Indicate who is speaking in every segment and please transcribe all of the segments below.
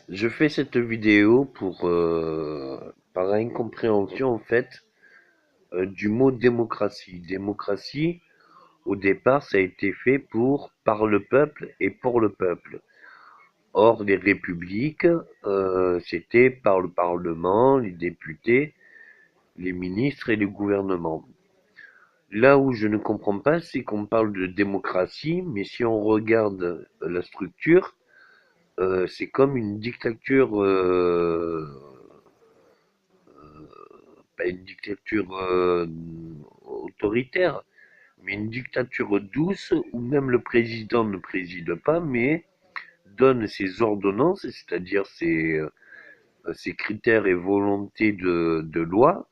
Speaker 1: Je fais cette vidéo par incompréhension en fait du mot démocratie. Démocratie, au départ, ça a été fait pour par le peuple et pour le peuple. Or, les républiques, c'était par le Parlement, les députés, les ministres et le gouvernement. Là où je ne comprends pas, c'est qu'on parle de démocratie, mais si on regarde la structure, c'est comme une dictature pas une dictature autoritaire, mais une dictature douce où même le président ne préside pas, mais donne ses ordonnances, c'est-à-dire ses critères et volontés de loi,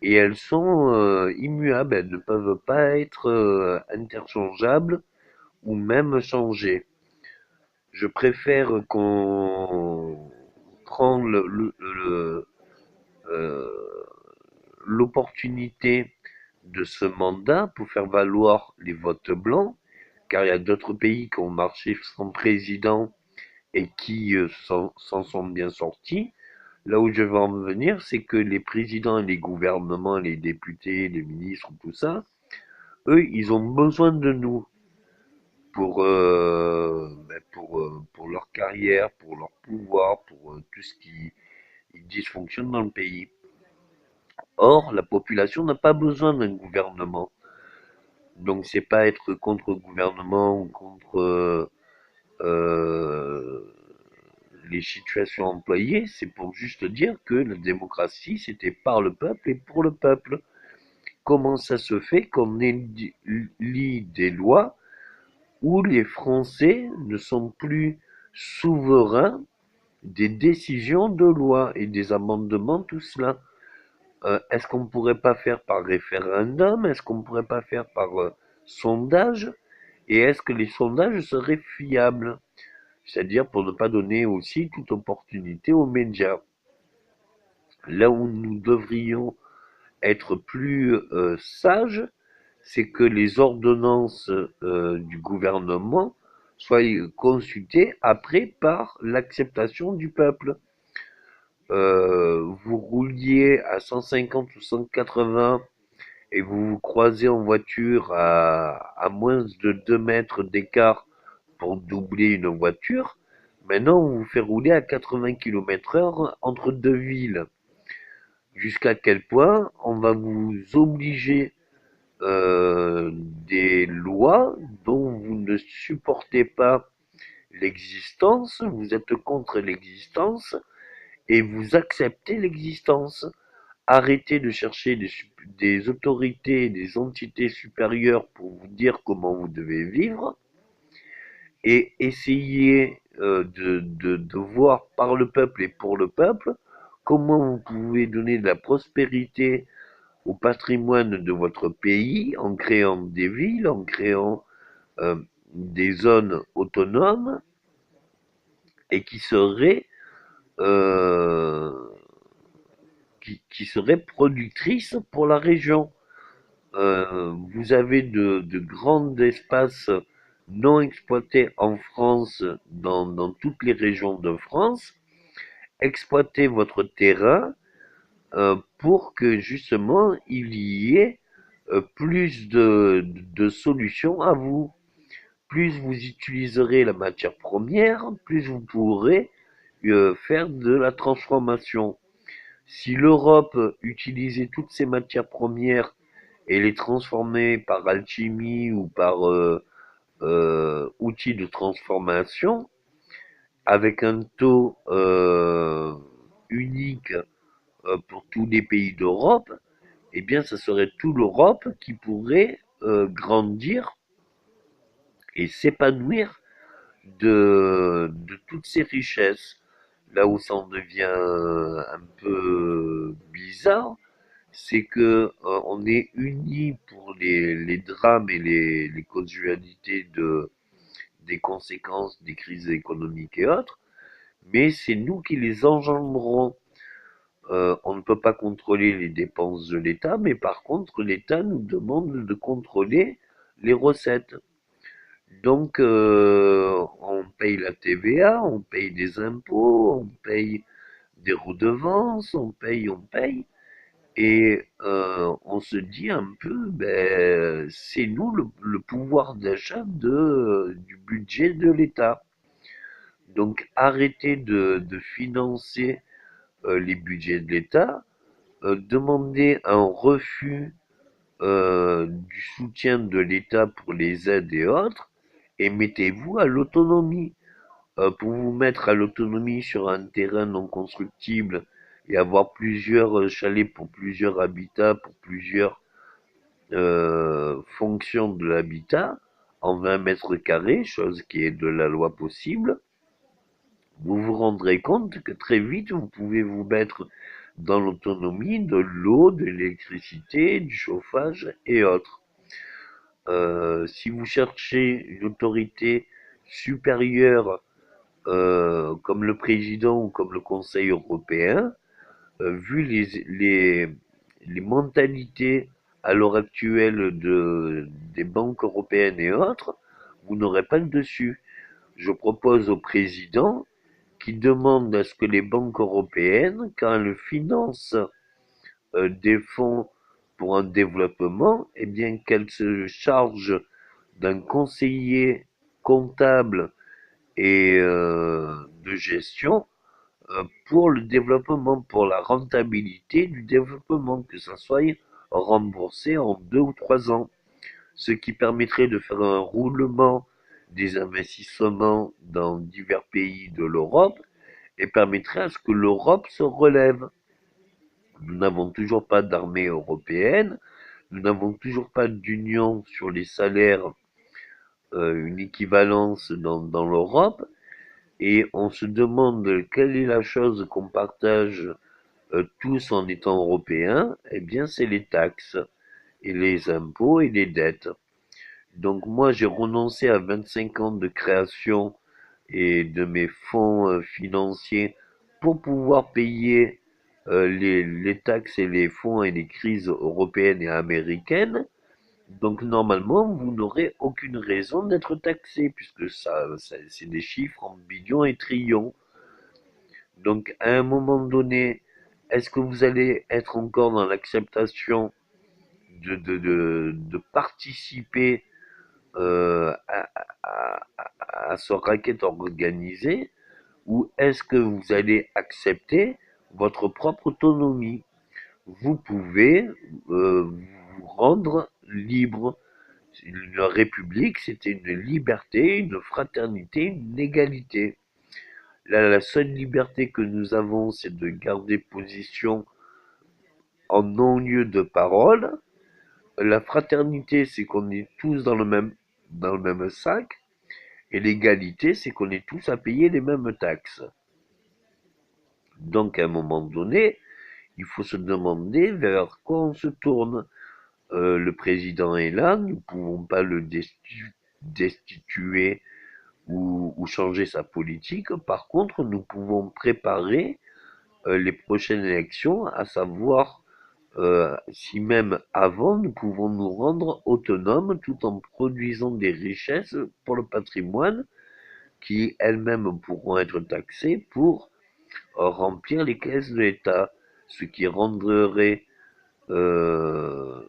Speaker 1: et elles sont immuables, elles ne peuvent pas être interchangeables ou même changées. Je préfère qu'on prend euh, l'opportunité de ce mandat pour faire valoir les votes blancs, car il y a d'autres pays qui ont marché sans président et qui s'en sont bien sortis. Là où je veux en venir, c'est que les présidents et les gouvernements, les députés, les ministres, tout ça, eux, ils ont besoin de nous pour leur carrière, pour leur pouvoir, pour tout ce qui ils dysfonctionne dans le pays. Or, la population n'a pas besoin d'un gouvernement. Donc c'est pas être contre le gouvernement ou contre euh, les situations employées, c'est pour juste dire que la démocratie c'était par le peuple et pour le peuple. Comment ça se fait qu'on élit des lois où les Français ne sont plus souverains des décisions de loi et des amendements, tout cela? Est-ce qu'on ne pourrait pas faire par référendum? Est-ce qu'on ne pourrait pas faire par sondage? Et est-ce que les sondages seraient fiables? C'est-à-dire pour ne pas donner aussi toute opportunité aux médias. Là où nous devrions être plus sages, c'est que les ordonnances du gouvernement soient consultées après par l'acceptation du peuple. Vous rouliez à 150 ou 180 et vous vous croisez en voiture à moins de 2 mètres d'écart pour doubler une voiture, maintenant on vous fait rouler à 80 km heure entre deux villes. Jusqu'à quel point on va vous obliger des lois dont vous ne supportez pas l'existence, vous êtes contre l'existence et vous acceptez l'existence. Arrêtez de chercher des autorités, des entités supérieures pour vous dire comment vous devez vivre et essayez de voir par le peuple et pour le peuple comment vous pouvez donner de la prospérité au patrimoine de votre pays en créant des villes, en créant euh, des zones autonomes et euh, qui seraient productrices pour la région. Vous avez de grands espaces non exploités en France, dans toutes les régions de France. Exploitez votre terrain pour que justement il y ait plus de solutions à vous. Plus vous utiliserez la matière première, plus vous pourrez faire de la transformation. Si l'Europe utilisait toutes ces matières premières et les transformait par alchimie ou par outils de transformation, avec un taux unique pour tous les pays d'Europe, eh bien, ça serait toute l'Europe qui pourrait grandir et s'épanouir de toutes ces richesses. Là où ça en devient un peu bizarre, c'est que on est unis pour les drames et les causalités des conséquences des crises économiques et autres, mais c'est nous qui les engendrons. On ne peut pas contrôler les dépenses de l'État, mais par contre, l'État nous demande de contrôler les recettes. Donc, on paye la TVA, on paye des impôts, on paye des redevances, on paye, et on se dit un peu, ben, c'est nous le pouvoir d'achat du budget de l'État. Donc, arrêtez de financer les budgets de l'État, demandez un refus du soutien de l'État pour les aides et autres, et mettez-vous à l'autonomie. Pour vous mettre à l'autonomie sur un terrain non constructible et avoir plusieurs chalets pour plusieurs habitats, pour plusieurs fonctions de l'habitat, en 20 mètres carrés, chose qui est de la loi possible, vous vous rendrez compte que très vite, vous pouvez vous mettre dans l'autonomie de l'eau, de l'électricité, du chauffage et autres. Si vous cherchez une autorité supérieure comme le président ou comme le Conseil européen, vu les mentalités à l'heure actuelle des banques européennes et autres, vous n'aurez pas le dessus. Je propose au président qui demande à ce que les banques européennes, quand elles financent des fonds pour un développement, eh bien qu'elles se chargent d'un conseiller comptable et de gestion pour le développement, pour la rentabilité du développement, que ça soit remboursé en 2 ou 3 ans, ce qui permettrait de faire un roulement des investissements dans divers pays de l'Europe et permettrait à ce que l'Europe se relève. Nous n'avons toujours pas d'armée européenne, nous n'avons toujours pas d'union sur les salaires, une équivalence dans l'Europe, et on se demande quelle est la chose qu'on partage tous en étant européens. Eh bien c'est les taxes et les impôts et les dettes. Donc moi j'ai renoncé à 25 ans de création et de mes fonds financiers pour pouvoir payer les taxes et les fonds et les crises européennes et américaines. Donc normalement, vous n'aurez aucune raison d'être taxé, puisque ça c'est des chiffres en billions et trillions. Donc à un moment donné, est-ce que vous allez être encore dans l'acceptation de participer à ce racket organisé, ou est-ce que vous allez accepter votre propre autonomie? Vous pouvez vous rendre libre. Une république, c'était une liberté, une fraternité, une égalité. Là, la seule liberté que nous avons, c'est de garder position en non-lieu de parole. La fraternité, c'est qu'on est tous dans le même sac. Et l'égalité, c'est qu'on est tous à payer les mêmes taxes. Donc, à un moment donné, il faut se demander vers quoi on se tourne. Le président est là, nous ne pouvons pas le destituer ou changer sa politique. Par contre, nous pouvons préparer les prochaines élections, à savoir si même avant, nous pouvons nous rendre autonomes tout en produisant des richesses pour le patrimoine qui elles-mêmes pourront être taxées pour remplir les caisses de l'État, ce qui rendrait euh,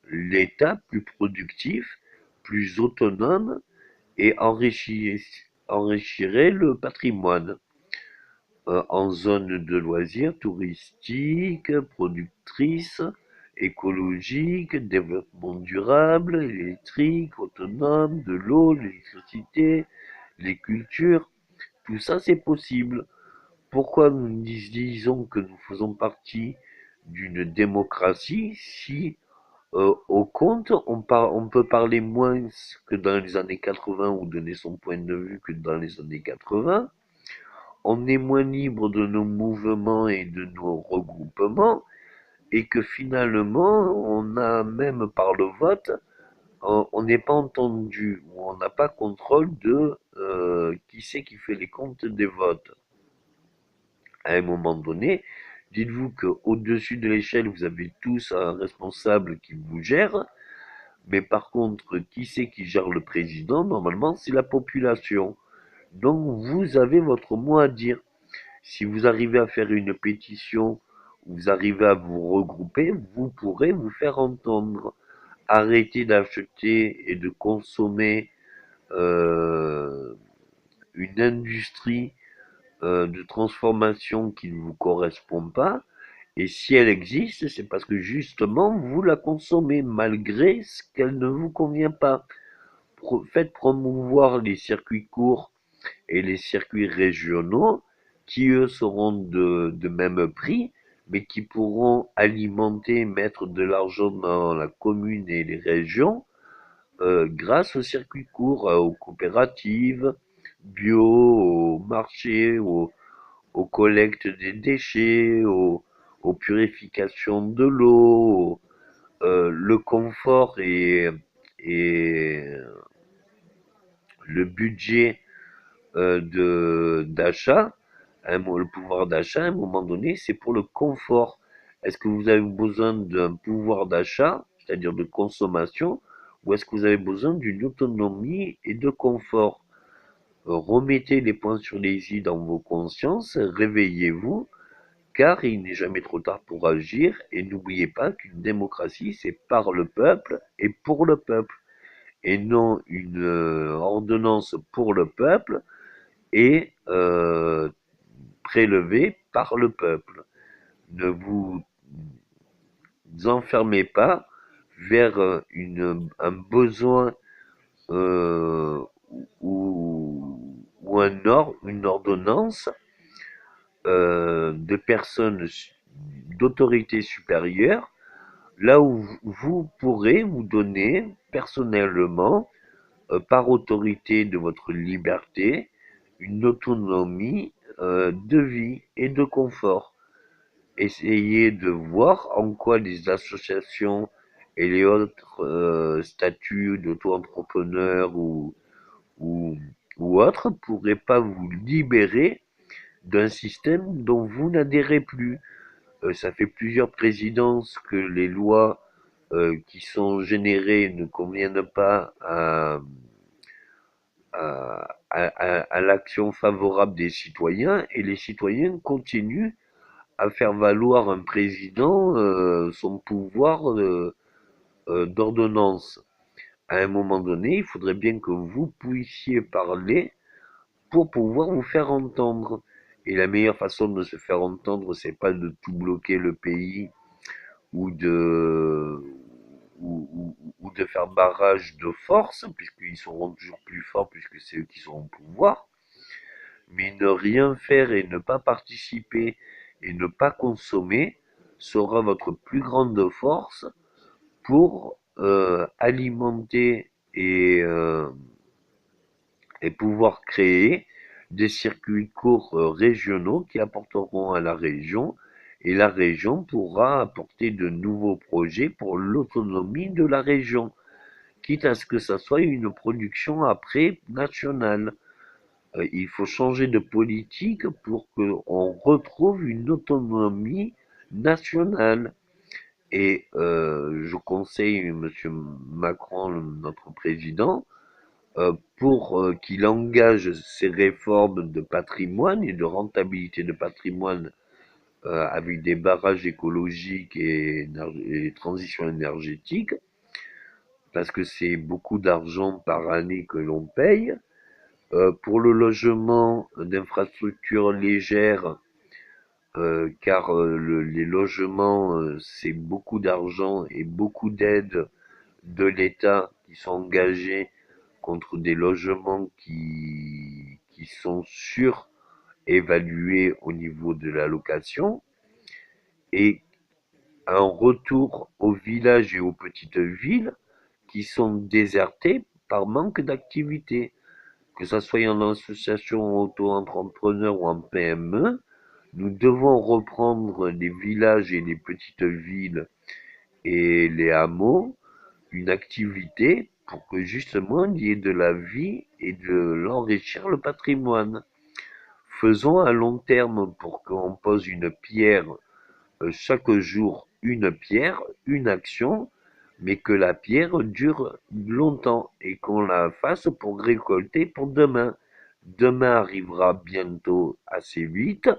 Speaker 1: l'État plus productif, plus autonome et enrichirait le patrimoine en zone de loisirs touristiques, productrices, écologiques, développement durable, électrique, autonome, de l'eau, l'électricité, les cultures. Tout ça, c'est possible. Pourquoi nous disons que nous faisons partie d'une démocratie si, au compte, on peut parler moins que dans les années 80 ou donner son point de vue que dans les années 80. On est moins libre de nos mouvements et de nos regroupements, et que finalement, on a même par le vote, on n'est pas entendu, ou on n'a pas contrôle de qui c'est qui fait les comptes des votes. À un moment donné, dites-vous qu'au-dessus de l'échelle, vous avez tous un responsable qui vous gère. Mais par contre, qui c'est qui gère le président? Normalement, c'est la population. Donc, vous avez votre mot à dire. Si vous arrivez à faire une pétition, vous arrivez à vous regrouper, vous pourrez vous faire entendre. Arrêtez d'acheter et de consommer euh, une industrie de transformation qui ne vous correspond pas. Et si elle existe, c'est parce que justement, vous la consommez malgré ce qu'elle ne vous convient pas. Faites promouvoir les circuits courts et les circuits régionaux qui, eux, seront de même prix, mais qui pourront alimenter, mettre de l'argent dans la commune et les régions grâce aux circuits courts, aux coopératives, bio, au marché, aux collectes des déchets, aux purifications de l'eau, le confort et le budget d'achat, le pouvoir d'achat, à un moment donné, c'est pour le confort. Est-ce que vous avez besoin d'un pouvoir d'achat, c'est-à-dire de consommation, ou est-ce que vous avez besoin d'une autonomie et de confort? Remettez les points sur les i dans vos consciences, réveillez-vous, car il n'est jamais trop tard pour agir, et n'oubliez pas qu'une démocratie, c'est par le peuple et pour le peuple, et non une ordonnance pour le peuple et prélevée par le peuple. Ne vous enfermez pas vers un besoin euh, ou une ordonnance de personnes d'autorité supérieure, là où vous pourrez vous donner personnellement, par autorité de votre liberté, une autonomie de vie et de confort. Essayez de voir en quoi les associations et les autres statuts d'auto-entrepreneurs ou, ou autres pourraient pas vous libérer d'un système dont vous n'adhérez plus. Ça fait plusieurs présidences que les lois qui sont générées ne conviennent pas à l'action favorable des citoyens et les citoyens continuent à faire valoir un président son pouvoir d'ordonnance. À un moment donné, il faudrait bien que vous puissiez parler pour pouvoir vous faire entendre. Et la meilleure façon de se faire entendre, c'est pas de tout bloquer le pays ou ou de faire barrage de force, puisqu'ils seront toujours plus forts, puisque c'est eux qui seront au pouvoir, mais ne rien faire et ne pas participer et ne pas consommer sera votre plus grande force pour alimenter et pouvoir créer des circuits courts régionaux qui apporteront à la région et la région pourra apporter de nouveaux projets pour l'autonomie de la région, quitte à ce que ça soit une production après nationale. Il faut changer de politique pour qu'on retrouve une autonomie nationale. Et je conseille M. Macron, notre président, pour qu'il engage ces réformes de patrimoine et de rentabilité de patrimoine avec des barrages écologiques et transition énergétique, parce que c'est beaucoup d'argent par année que l'on paye. Pour le logement d'infrastructures légères, car les logements, c'est beaucoup d'argent et beaucoup d'aides de l'État qui sont engagées contre des logements qui sont surévalués au niveau de la location, et un retour aux villages et aux petites villes qui sont désertés par manque d'activité, que ce soit en association auto-entrepreneur ou en PME. Nous devons reprendre les villages et les petites villes et les hameaux, une activité pour que justement il y ait de la vie et de l'enrichir le patrimoine. Faisons à long terme pour qu'on pose une pierre chaque jour, une pierre, une action, mais que la pierre dure longtemps et qu'on la fasse pour récolter pour demain. Demain arrivera bientôt assez vite,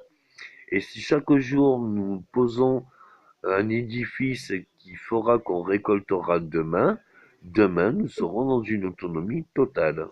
Speaker 1: et si chaque jour nous posons un édifice qui fera qu'on récoltera demain, demain nous serons dans une autonomie totale.